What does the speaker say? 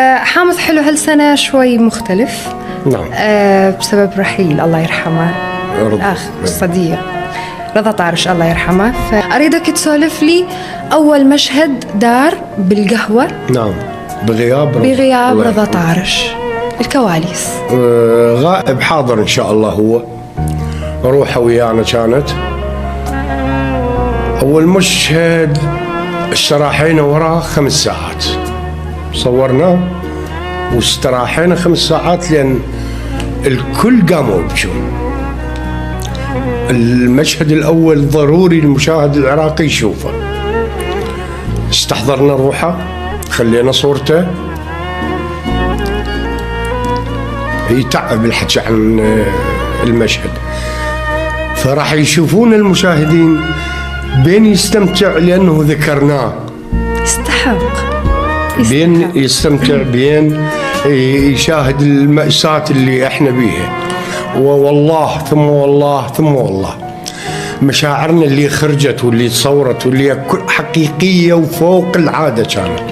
حامض حلو هالسنة شوي مختلف. نعم. بسبب رحيل الله يرحمه الأخ الصديق رضا طارش الله يرحمه. فأريدك تسولف لي أول مشهد دار بالقهوة. نعم. بغياب رضا طارش، الكواليس. غائب حاضر إن شاء الله. هو روحه ويانا كانت أول مشهد استراحينا وراه 5 ساعات صورناه واستراحينا 5 ساعات لأن الكل قاموا يبكون. المشهد الأول ضروري المشاهد العراقي يشوفه. استحضرنا روحه، خلينا صورته، يتعب الحكي عن المشهد، فراح يشوفون المشاهدين بين يستمتع لأنه ذكرناه، بين يستمتع بين يشاهد المأساة اللي احنا بيها. والله ثم والله ثم والله مشاعرنا اللي خرجت واللي تصورت واللي حقيقية وفوق العادة كانت.